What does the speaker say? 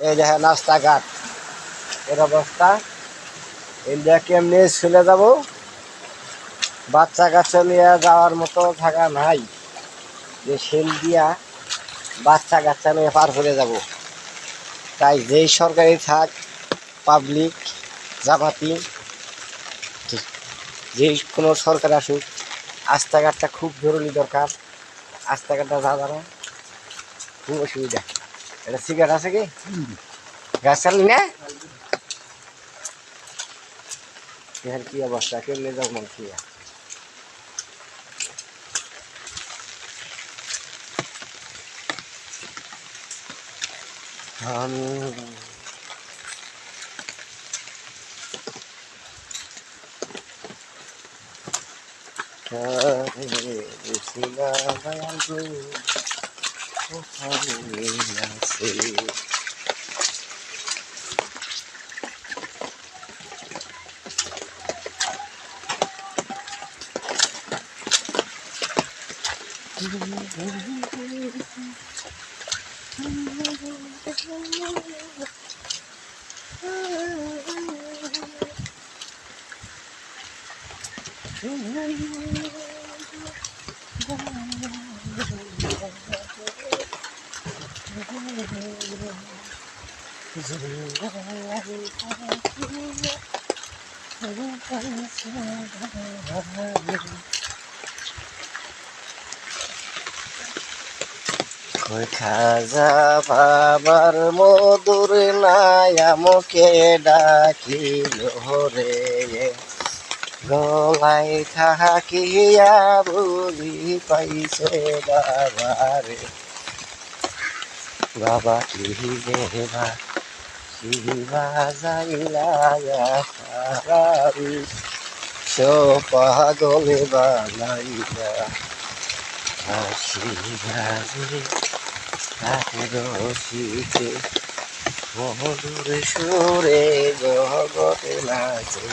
এই দেখেন রাস্তাঘাট এর অবস্থা। ইন্ডিয়া কেমনি চলে যাব, বাচ্চা কাচ্চা নিয়ে যাওয়ার মতো জায়গা নাই যে সেল দিয়া বাচ্চা কাচ্চা নিয়ে পার করে যাব। তাই যেই সরকারি থাক, পাবলিক জামাতি, যেই কোনো সরকার আসুক, রাস্তাঘাটটা খুব জরুরি দরকার। রাস্তাঘাটটা যাওয়া না খুব অসুবিধা। এটা সিগারেট আছে কি গাছ চালি না? কি অবস্থা, কেমনি যাও মানুষ? খাজা বাবার মধুর নায়ামকে ডাকিল রে, গলাই থাকিয়া বলি পাইছে বাবারে। বাবা কি দেবা শিবা যাইলা সারাবি, পাগলে বানাইলা শিবাজি রসিতে মধুর সুরে জগতে নাচে।